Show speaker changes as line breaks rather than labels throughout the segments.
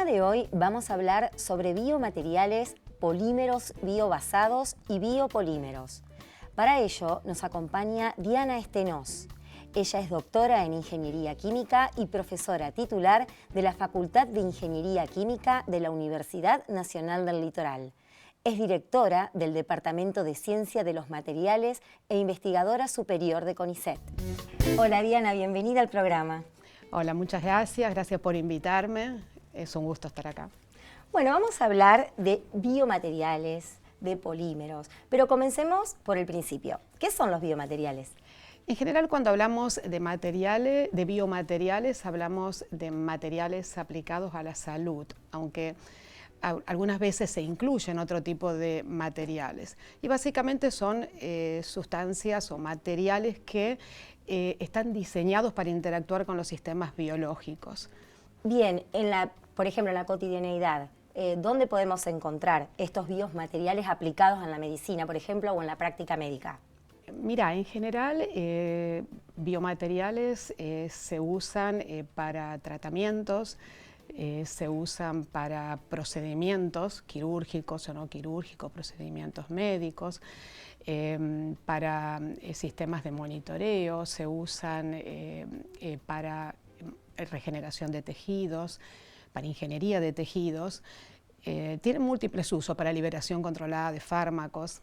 programa de hoy vamos a hablar sobre biomateriales, polímeros biobasados y biopolímeros. Para ello nos acompaña Diana Estenós. Ella es doctora en Ingeniería Química y profesora titular de la Facultad de Ingeniería Química de la Universidad Nacional del Litoral. Es directora del Departamento de Ciencia de los Materiales e investigadora superior de CONICET. Hola Diana, bienvenida al programa.
Hola, muchas gracias. Gracias por invitarme. Es un gusto estar acá.
Bueno, vamos a hablar de biomateriales, de polímeros, pero comencemos por el principio. ¿Qué son los biomateriales?
En general, cuando hablamos de materiales, de biomateriales, hablamos de materiales aplicados a la salud, aunque algunas veces se incluyen otro tipo de materiales. Y básicamente son sustancias o materiales que están diseñados para interactuar con los sistemas biológicos.
Bien, por ejemplo, en la cotidianeidad, ¿dónde podemos encontrar estos biomateriales aplicados en la medicina, por ejemplo, o en la práctica médica?
Mira, en general, biomateriales se usan para tratamientos, se usan para procedimientos quirúrgicos o no quirúrgicos, procedimientos médicos, para sistemas de monitoreo, se usan para regeneración de tejidos, para ingeniería de tejidos. Tienen múltiples usos para liberación controlada de fármacos.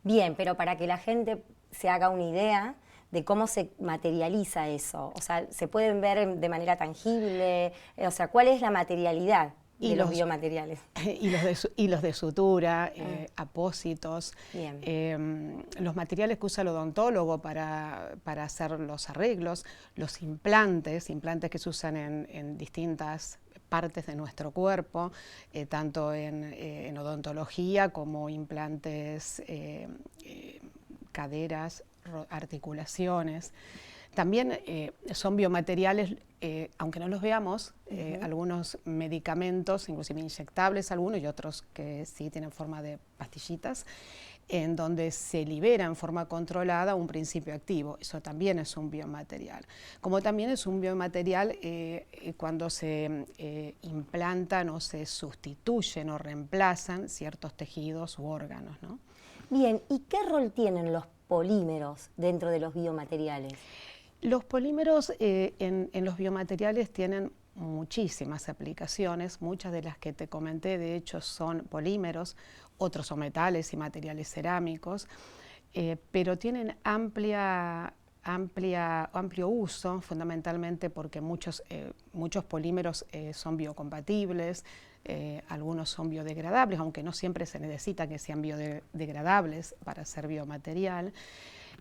Bien, pero para que la gente se haga una idea de cómo se materializa eso, o sea, ¿se pueden ver de manera tangible? O sea, ¿cuál es la materialidad de los biomateriales?
Hilos de sutura, apósitos, los materiales que usa el odontólogo para hacer los arreglos, los implantes que se usan en distintas partes de nuestro cuerpo, tanto en odontología como implantes, caderas, articulaciones. También son biomateriales, aunque no los veamos, algunos medicamentos, inclusive inyectables algunos y otros que sí tienen forma de pastillitas, en donde se libera en forma controlada un principio activo. Eso también es un biomaterial. Como también es un biomaterial cuando se implantan o se sustituyen o reemplazan ciertos tejidos u órganos, ¿no?
Bien, ¿y qué rol tienen los polímeros dentro de los biomateriales?
Los polímeros en los biomateriales tienen muchísimas aplicaciones, muchas de las que te comenté de hecho son polímeros, otros son metales y materiales cerámicos, pero tienen amplio uso, fundamentalmente porque muchos polímeros son biocompatibles, algunos son biodegradables, aunque no siempre se necesita que sean biodegradables para ser biomaterial,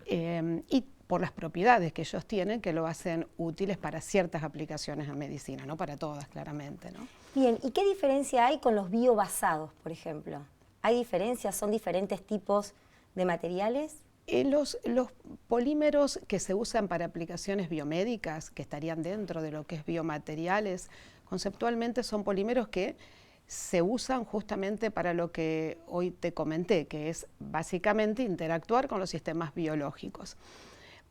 y por las propiedades que ellos tienen, que lo hacen útiles para ciertas aplicaciones en medicina, no para todas, claramente, ¿no?
Bien, ¿y qué diferencia hay con los biobasados, por ejemplo? ¿Hay diferencias? ¿Son diferentes tipos de materiales?
Los polímeros que se usan para aplicaciones biomédicas, que estarían dentro de lo que es biomateriales, conceptualmente son polímeros que se usan justamente para lo que hoy te comenté, que es básicamente interactuar con los sistemas biológicos.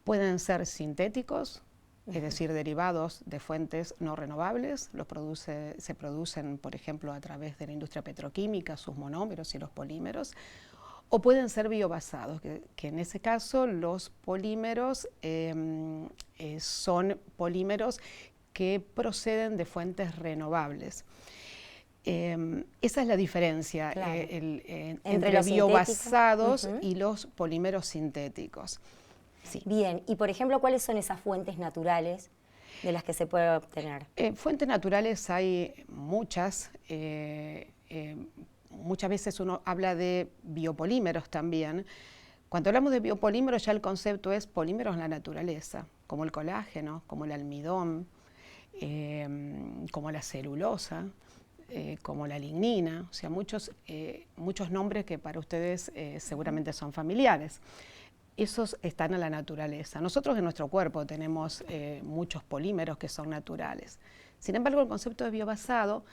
Pueden ser sintéticos, es decir, derivados de fuentes no renovables, se producen, por ejemplo, a través de la industria petroquímica, sus monómeros y los polímeros, o pueden ser biobasados, que en ese caso los polímeros son polímeros que proceden de fuentes renovables. Esa es la diferencia, claro, entre los biobasados y los polímeros sintéticos. Sí.
Bien, y por ejemplo, ¿cuáles son esas fuentes naturales de las que se puede obtener?
Fuentes naturales hay muchas. Muchas veces uno habla de biopolímeros también. Cuando hablamos de biopolímeros ya el concepto es polímeros en la naturaleza, como el colágeno, como el almidón, como la celulosa, como la lignina, o sea, muchos nombres que para ustedes seguramente son familiares. Esos están en la naturaleza. Nosotros en nuestro cuerpo tenemos muchos polímeros que son naturales. Sin embargo, el concepto de biobasado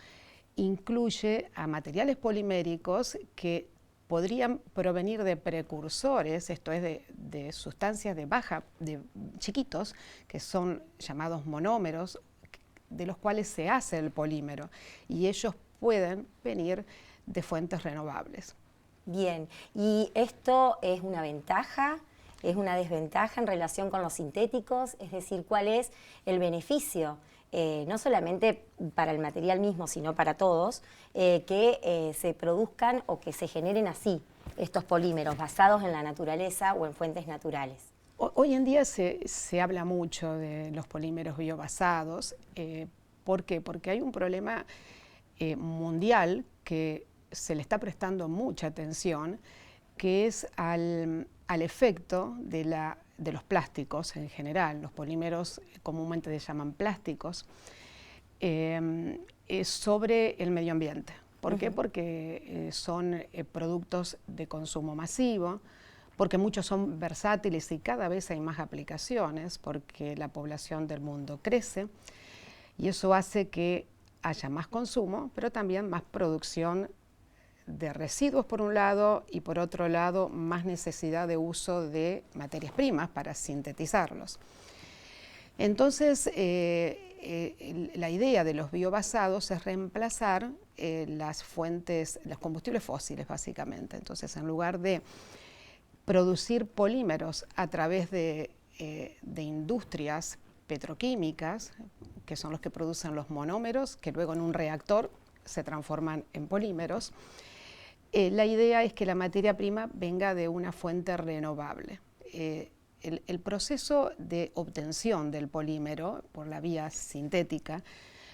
incluye a materiales poliméricos que podrían provenir de precursores, esto es de sustancias de chiquitos, que son llamados monómeros, de los cuales se hace el polímero, y ellos pueden venir de fuentes renovables.
Bien, ¿y esto es una ventaja? ¿Es una desventaja en relación con los sintéticos? Es decir, ¿cuál es el beneficio, no solamente para el material mismo, sino para todos, que se produzcan o que se generen así estos polímeros basados en la naturaleza o en fuentes naturales?
Hoy en día se habla mucho de los polímeros biobasados. ¿Por qué? Porque hay un problema mundial que se le está prestando mucha atención, que es al efecto de los plásticos en general. Los polímeros comúnmente se llaman plásticos, sobre el medio ambiente. ¿Por qué? Porque son productos de consumo masivo, porque muchos son versátiles y cada vez hay más aplicaciones, porque la población del mundo crece y eso hace que haya más consumo, pero también más producción de residuos por un lado y por otro lado más necesidad de uso de materias primas para sintetizarlos. Entonces, la idea de los biobasados es reemplazar las fuentes, los combustibles fósiles básicamente. Entonces, en lugar de producir polímeros a través de industrias petroquímicas, que son los que producen los monómeros, que luego en un reactor se transforman en polímeros, la idea es que la materia prima venga de una fuente renovable. El proceso de obtención del polímero por la vía sintética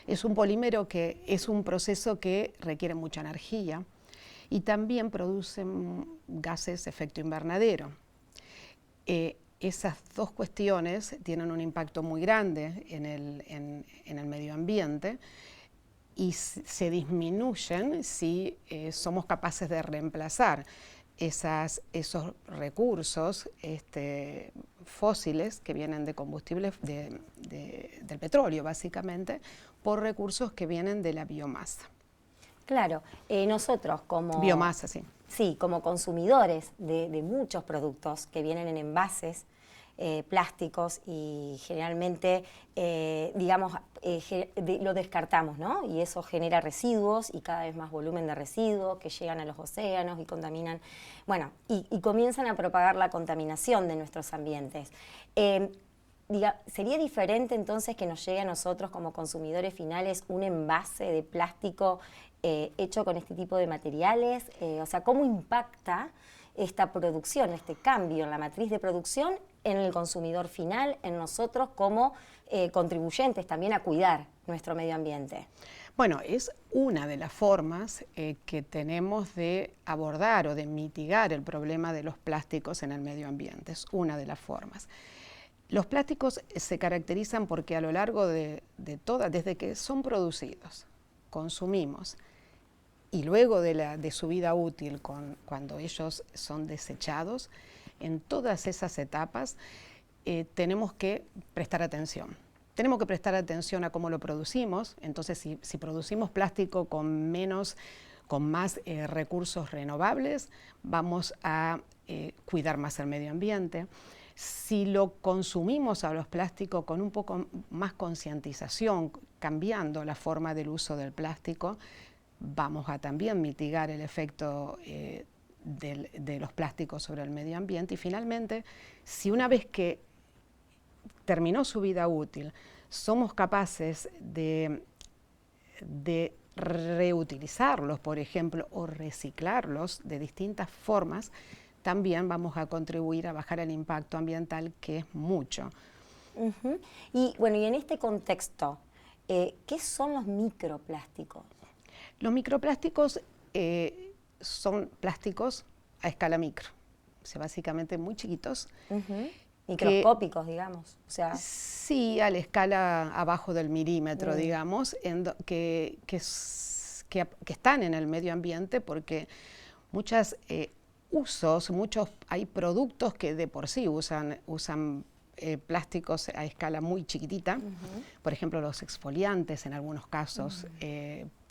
es un proceso que requiere mucha energía y también produce gases de efecto invernadero. Esas dos cuestiones tienen un impacto muy grande en el medio ambiente y se disminuyen si somos capaces de reemplazar esos recursos fósiles que vienen de combustibles del petróleo básicamente, por recursos que vienen de la biomasa.
Claro, nosotros como...
Biomasa, sí.
Sí, como consumidores de muchos productos que vienen en envases plásticos y generalmente, lo descartamos, ¿no? Y eso genera residuos y cada vez más volumen de residuos que llegan a los océanos y contaminan, bueno, y comienzan a propagar la contaminación de nuestros ambientes. ¿Sería diferente entonces que nos llegue a nosotros como consumidores finales un envase de plástico hecho con este tipo de materiales? O sea, ¿cómo impacta esta producción, este cambio en la matriz de producción en el consumidor final, en nosotros como contribuyentes también a cuidar nuestro medio ambiente?
Bueno, es una de las formas que tenemos de abordar o de mitigar el problema de los plásticos en el medio ambiente. Es una de las formas. Los plásticos se caracterizan porque a lo largo desde que son producidos, consumimos, y luego de su vida útil, cuando ellos son desechados, en todas esas etapas tenemos que prestar atención. Tenemos que prestar atención a cómo lo producimos. Entonces, si producimos plástico con más recursos renovables, vamos a cuidar más el medio ambiente. Si lo consumimos a los plásticos con un poco más concientización, cambiando la forma del uso del plástico, vamos a también mitigar el efecto de los plásticos sobre el medio ambiente. Y finalmente, si una vez que terminó su vida útil, somos capaces de reutilizarlos, por ejemplo, o reciclarlos de distintas formas, también vamos a contribuir a bajar el impacto ambiental, que es mucho.
Y bueno, y en este contexto, ¿qué son los microplásticos?
Los microplásticos son plásticos a escala micro, o sea, básicamente muy chiquitos.
Microscópicos, digamos. O sea,
sí, a la escala abajo del milímetro, digamos, que están en el medio ambiente porque hay productos que de por sí usan plásticos a escala muy chiquitita. Por ejemplo, los exfoliantes en algunos casos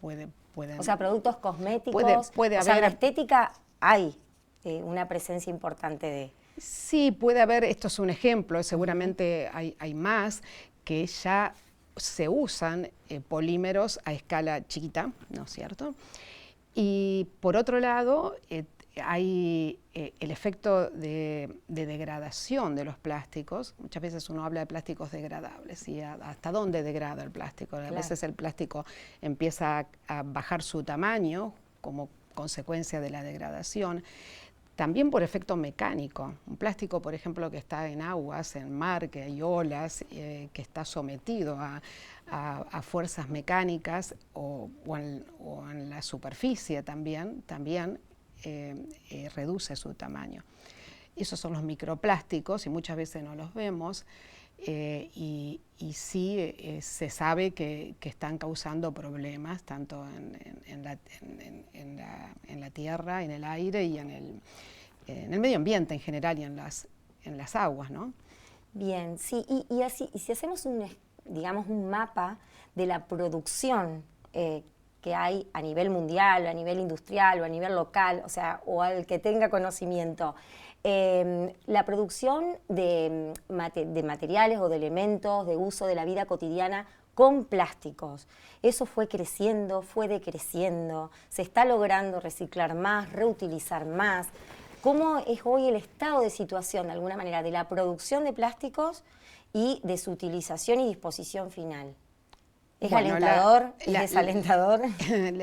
pueden...
O sea, productos cosméticos.
Puede
o
haber,
sea, en la estética hay una presencia importante de...
Sí, puede haber, esto es un ejemplo, seguramente hay más que ya se usan polímeros a escala chiquita, ¿no es cierto? Y por otro lado, hay el efecto de degradación de los plásticos. Muchas veces uno habla de plásticos degradables y hasta dónde degrada el plástico. A veces el plástico empieza a bajar su tamaño como consecuencia de la degradación. También por efecto mecánico. Un plástico, por ejemplo, que está en aguas, en mar, que hay olas, que está sometido a fuerzas mecánicas o en la superficie también reduce su tamaño. Esos son los microplásticos y muchas veces no los vemos y sí se sabe que están causando problemas tanto en la tierra, en el aire y en el medio ambiente en general y en las aguas, ¿no?
Bien, sí, y si hacemos digamos un mapa de la producción que hay a nivel mundial, o a nivel industrial, o a nivel local, o sea, o al que tenga conocimiento, la producción de materiales o de elementos de uso de la vida cotidiana con plásticos. Eso fue creciendo, fue decreciendo, se está logrando reciclar más, reutilizar más. ¿Cómo es hoy el estado de situación, de alguna manera, de la producción de plásticos y de su utilización y disposición final? ¿Es alentador? ¿Es desalentador?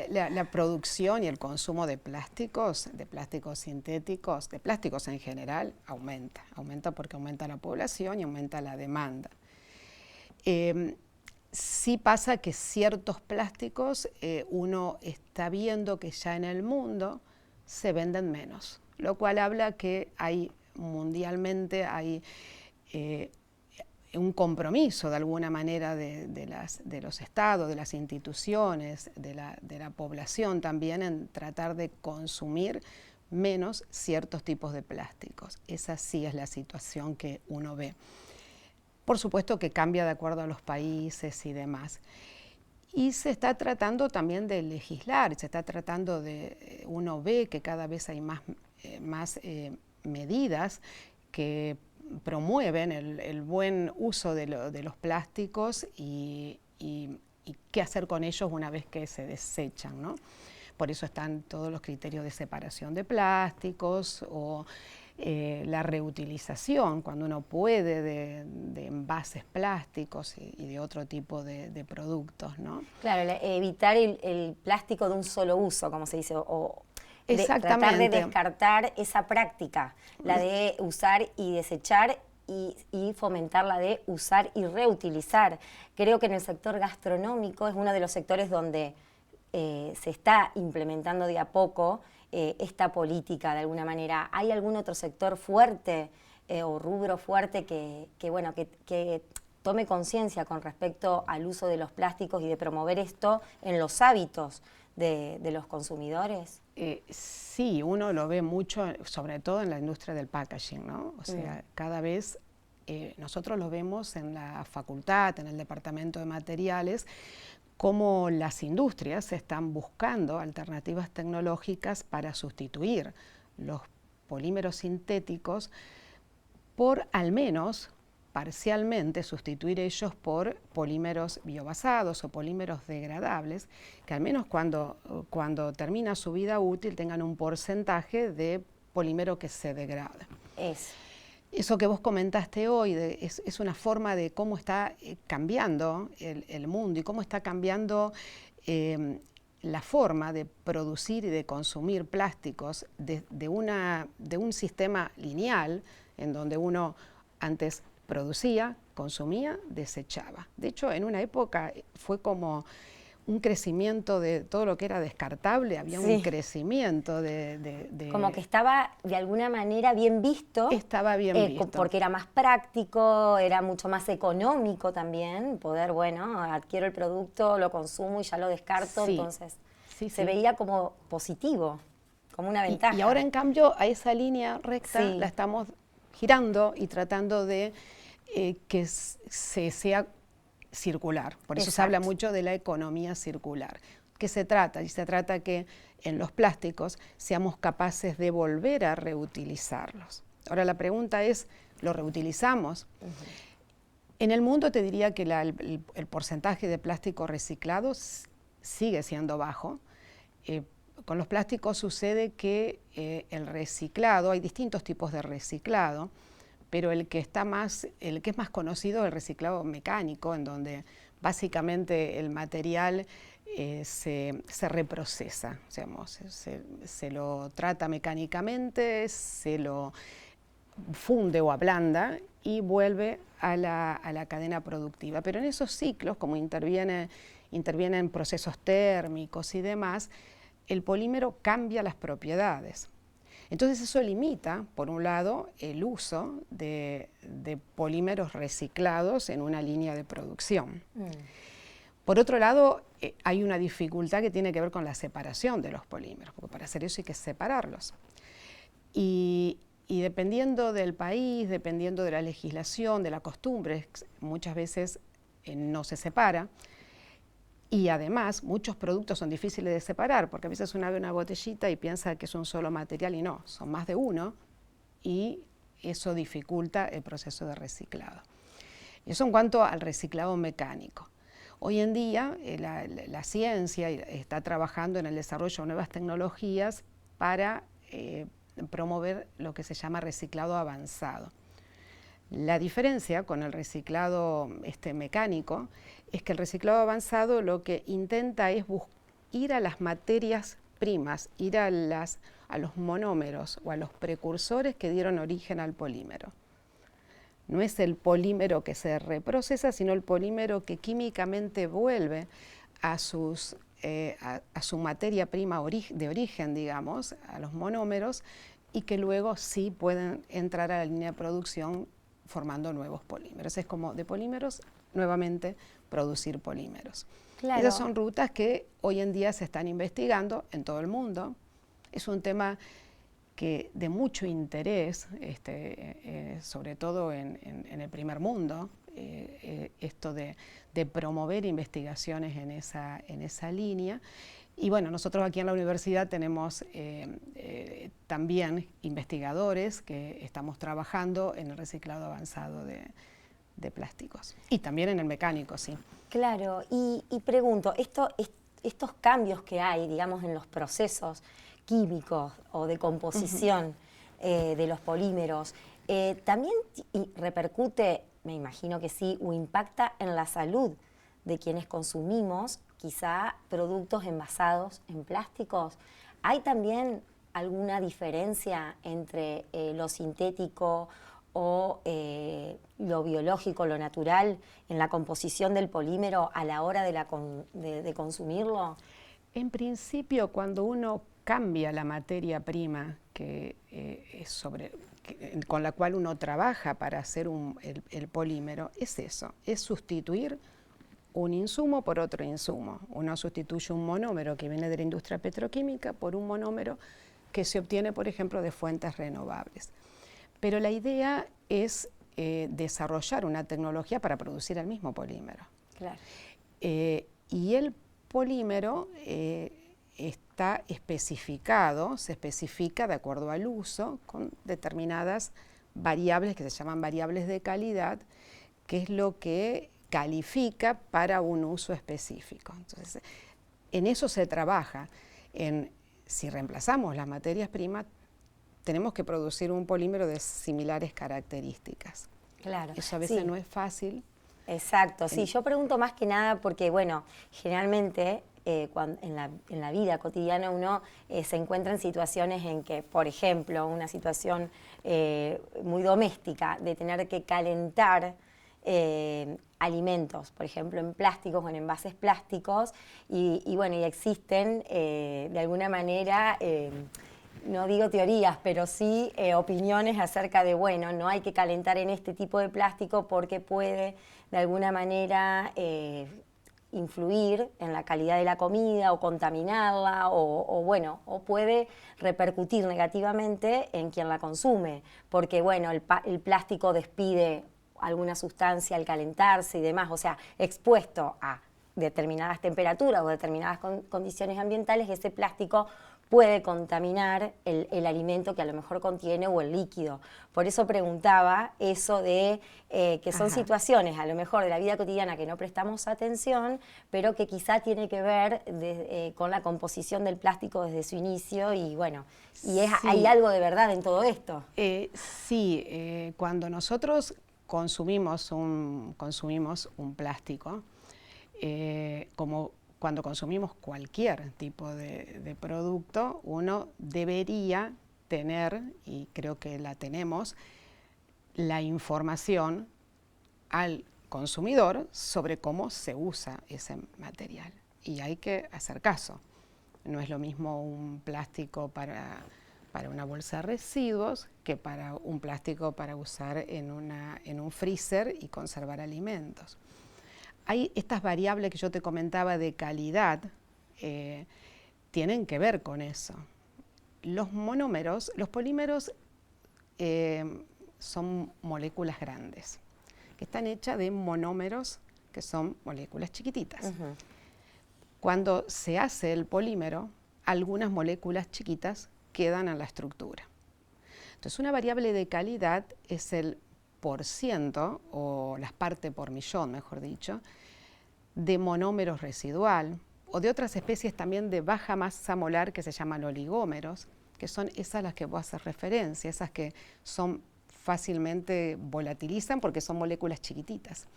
La producción y el consumo de plásticos sintéticos, de plásticos en general, aumenta porque aumenta la población y aumenta la demanda. Sí pasa que ciertos plásticos uno está viendo que ya en el mundo se venden menos, lo cual habla que mundialmente hay un compromiso de alguna manera de los estados, de las instituciones, de la población también en tratar de consumir menos ciertos tipos de plásticos. Esa sí es la situación que uno ve. Por supuesto que cambia de acuerdo a los países y demás. Y se está tratando también de legislar, uno ve que cada vez hay más medidas que promueven el buen uso de los plásticos y qué hacer con ellos una vez que se desechan, ¿no? Por eso están todos los criterios de separación de plásticos o la reutilización, cuando uno puede, de envases plásticos y de otro tipo de productos, ¿no?
Claro, evitar el plástico de un solo uso, como se dice,
exactamente.
Tratar de descartar esa práctica, la de usar y desechar y fomentar la de usar y reutilizar. Creo que en el sector gastronómico es uno de los sectores donde se está implementando de a poco esta política de alguna manera. ¿Hay algún otro sector fuerte o rubro fuerte que tome conciencia con respecto al uso de los plásticos y de promover esto en los hábitos de los consumidores?
Sí, uno lo ve mucho, sobre todo en la industria del packaging, ¿no? O sea, cada vez nosotros lo vemos en la facultad, en el departamento de materiales, cómo las industrias están buscando alternativas tecnológicas para sustituir los polímeros sintéticos por al menos parcialmente sustituir ellos por polímeros biobasados o polímeros degradables, que al menos cuando termina su vida útil tengan un porcentaje de polímero que se degrada. Eso que vos comentaste hoy es una forma de cómo está cambiando el mundo y cómo está cambiando la forma de producir y de consumir plásticos de un sistema lineal en donde uno antes producía, consumía, desechaba. De hecho, en una época fue como un crecimiento de todo lo que era descartable, había un crecimiento
como que estaba de alguna manera bien visto.
Estaba bien visto.
Porque era más práctico, era mucho más económico también, poder, adquiero el producto, lo consumo y ya lo descarto, entonces se veía como positivo, como una ventaja.
Y ahora, en cambio, a esa línea recta la estamos girando y tratando de que se sea circular. Por eso se habla mucho de la economía circular. ¿Qué se trata? Y se trata que en los plásticos seamos capaces de volver a reutilizarlos. Ahora la pregunta es, ¿lo reutilizamos? En el mundo te diría que el porcentaje de plástico reciclado sigue siendo bajo. Con los plásticos sucede que el reciclado, hay distintos tipos de reciclado, pero el que es más conocido es el reciclado mecánico, en donde básicamente el material se reprocesa, digamos, se lo trata mecánicamente, se lo funde o ablanda y vuelve a la cadena productiva. Pero en esos ciclos, como intervienen procesos térmicos y demás, el polímero cambia las propiedades. Entonces eso limita, por un lado, el uso de polímeros reciclados en una línea de producción. Por otro lado, hay una dificultad que tiene que ver con la separación de los polímeros, porque para hacer eso hay que separarlos. Y dependiendo del país, dependiendo de la legislación, de la costumbre, muchas veces no se separa. Y además, muchos productos son difíciles de separar, porque a veces uno ve una botellita y piensa que es un solo material y no, son más de uno, y eso dificulta el proceso de reciclado. Eso en cuanto al reciclado mecánico. Hoy en día la ciencia está trabajando en el desarrollo de nuevas tecnologías para promover lo que se llama reciclado avanzado. La diferencia con el reciclado mecánico es que el reciclado avanzado lo que intenta es ir a las materias primas, ir a los monómeros o a los precursores que dieron origen al polímero. No es el polímero que se reprocesa, sino el polímero que químicamente vuelve a su materia prima de origen, digamos, a los monómeros, y que luego sí pueden entrar a la línea de producción formando nuevos polímeros. Es como de polímeros, nuevamente producir polímeros.
Claro.
Esas son rutas que hoy en día se están investigando en todo el mundo. Es un tema que de mucho interés, sobre todo en el primer mundo, esto de promover investigaciones en esa línea. Y bueno, nosotros aquí en la universidad tenemos también investigadores que estamos trabajando en el reciclado avanzado de plásticos. Y también en el mecánico, sí.
Claro, y pregunto, estos cambios que hay, digamos, en los procesos químicos o de composición de los polímeros, ¿también repercute, me imagino que sí, o impacta en la salud de quienes consumimos quizá productos envasados en plásticos? ¿Hay también alguna diferencia entre lo sintético o lo biológico, lo natural, en la composición del polímero a la hora de consumirlo?
En principio, cuando uno cambia la materia prima con la cual uno trabaja para hacer el polímero, es eso, es sustituir un insumo por otro insumo. Uno sustituye un monómero que viene de la industria petroquímica por un monómero que se obtiene, por ejemplo, de fuentes renovables. Pero la idea es desarrollar una tecnología para producir el mismo polímero.
Claro.
Y el polímero está especificado, se especifica de acuerdo al uso con determinadas variables que se llaman variables de calidad, que es lo que califica para un uso específico. Entonces, en eso se trabaja. Si reemplazamos las materias primas, tenemos que producir un polímero de similares características.
Claro.
Eso a veces no es fácil.
Exacto, sí. Yo pregunto más que nada porque, bueno, generalmente en la vida cotidiana uno se encuentra en situaciones en que, por ejemplo, una situación muy doméstica de tener que calentar alimentos, por ejemplo, en plásticos o en envases plásticos, y bueno, y existen de alguna manera, no digo teorías, pero sí opiniones acerca de, bueno, no hay que calentar en este tipo de plástico porque puede de alguna manera influir en la calidad de la comida o contaminarla o puede repercutir negativamente en quien la consume, porque bueno, el plástico despide alguna sustancia al calentarse y demás, o sea, expuesto a determinadas temperaturas o determinadas condiciones ambientales, ese plástico puede contaminar el alimento que a lo mejor contiene o el líquido. Por eso preguntaba eso de que son situaciones a lo mejor de la vida cotidiana que no prestamos atención, pero que quizá tiene que ver con la composición del plástico desde su inicio y bueno, y hay algo de verdad en todo esto.
Sí, cuando nosotros consumimos un plástico, como cuando consumimos cualquier tipo de producto, uno debería tener, y creo que la tenemos, la información al consumidor sobre cómo se usa ese material. Y hay que hacer caso. No es lo mismo un plástico para una bolsa de residuos que para un plástico para usar en un freezer y conservar alimentos. Hay estas variables que yo te comentaba de calidad, tienen que ver con eso. Los monómeros, los polímeros son moléculas grandes, que están hechas de monómeros, que son moléculas chiquititas. Cuando se hace el polímero, algunas moléculas chiquitas quedan en la estructura. Entonces, una variable de calidad es el % o las partes por millón, mejor dicho, de monómeros residual o de otras especies también de baja masa molar que se llaman oligómeros, que son esas las que vos haces referencia, esas que son fácilmente volatilizan porque son moléculas chiquititas.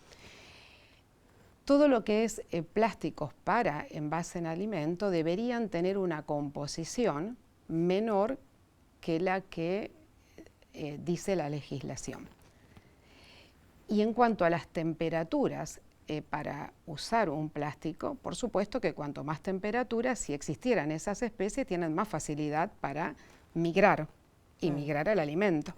Todo lo que es plásticos para envase en alimento deberían tener una composición menor que la que dice la legislación. Y en cuanto a las temperaturas para usar un plástico, por supuesto que cuanto más temperatura, si existieran esas especies, tienen más facilidad para migrar y migrar al alimento.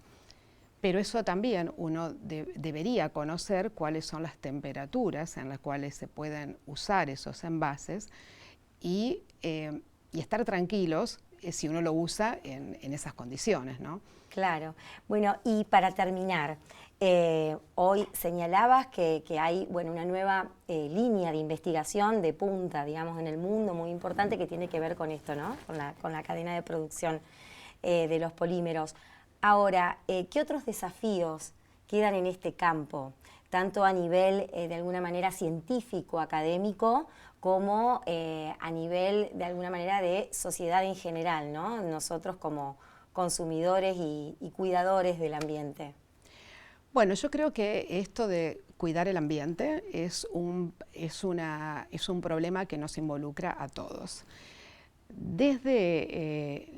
Pero eso también uno debería conocer cuáles son las temperaturas en las cuales se pueden usar esos envases y estar tranquilos si uno lo usa en esas condiciones, ¿no?
Claro. Bueno, y para terminar, hoy señalabas que hay una nueva línea de investigación de punta, digamos, en el mundo muy importante que tiene que ver con esto, ¿no? Con la cadena de producción de los polímeros. Ahora, ¿qué otros desafíos quedan en este campo? Tanto a nivel, de alguna manera, científico, académico, como a nivel, de alguna manera, de sociedad en general, ¿no? Nosotros como consumidores y cuidadores del ambiente.
Bueno, yo creo que esto de cuidar el ambiente es un problema que nos involucra a todos. Desde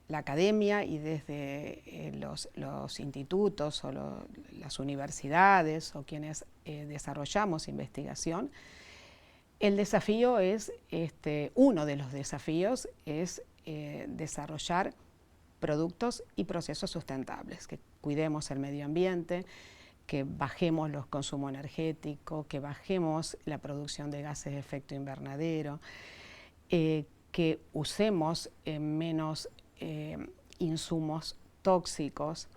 la academia y desde los institutos o las universidades o quienes desarrollamos investigación, el desafío es, uno de los desafíos es desarrollar productos y procesos sustentables, que cuidemos el medio ambiente, que bajemos los consumos energéticos, que bajemos la producción de gases de efecto invernadero, que usemos menos insumos tóxicos,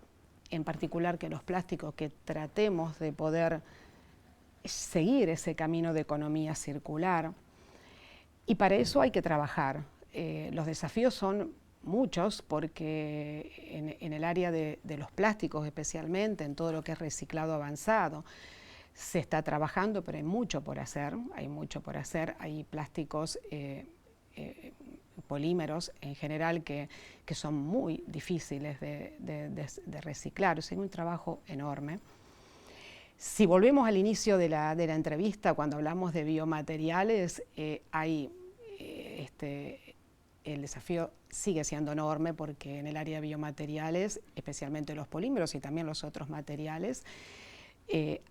en particular que los plásticos, que tratemos de poder seguir ese camino de economía circular. Y para eso hay que trabajar. Los desafíos son muchos porque en el área de los plásticos especialmente, en todo lo que es reciclado avanzado, se está trabajando, pero hay mucho por hacer, hay plásticos, polímeros en general que son muy difíciles de reciclar, es un trabajo enorme. Si volvemos al inicio de la entrevista, cuando hablamos de biomateriales, el desafío sigue siendo enorme porque en el área de biomateriales, especialmente los polímeros y también los otros materiales,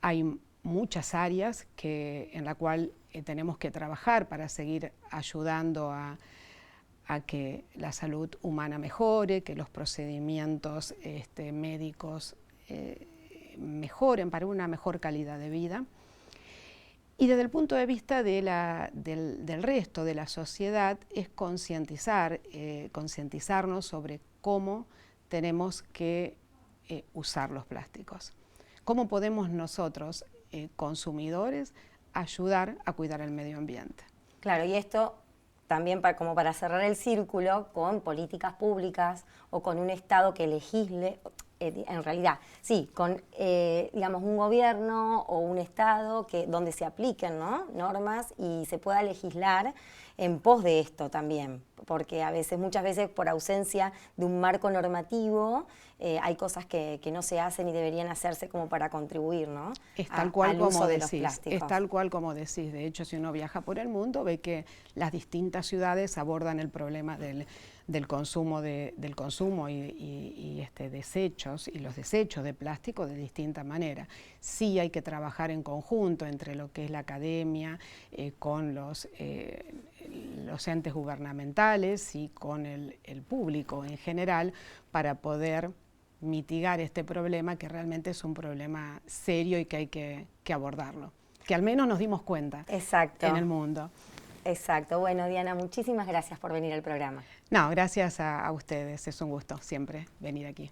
hay muchas áreas en la cual tenemos que trabajar para seguir ayudando a que la salud humana mejore, que los procedimientos médicos mejoren para una mejor calidad de vida. Y desde el punto de vista del resto de la sociedad es concientizarnos sobre cómo tenemos que usar los plásticos. Cómo podemos nosotros, consumidores, ayudar a cuidar el medio ambiente.
Claro, y esto también como para cerrar el círculo, con políticas públicas o con un Estado que legisle, en realidad, sí, con digamos un gobierno o un Estado donde se apliquen, ¿no?, normas y se pueda legislar en pos de esto también, porque muchas veces por ausencia de un marco normativo hay cosas que no se hacen y deberían hacerse como para contribuir, ¿no?,
es tal cual como decís,
plásticos.
es tal cual como decís. De hecho, si uno viaja por el mundo, ve que las distintas ciudades abordan el problema del consumo y desechos y los desechos de plástico de distinta manera. Sí hay que trabajar en conjunto entre lo que es la academia, con los entes gubernamentales y con el público en general, para poder mitigar este problema, que realmente es un problema serio y que hay que abordarlo. Que al menos nos dimos cuenta.
Exacto.
En el mundo.
Exacto. Bueno, Diana, muchísimas gracias por venir al programa.
No, gracias a ustedes. Es un gusto siempre venir aquí.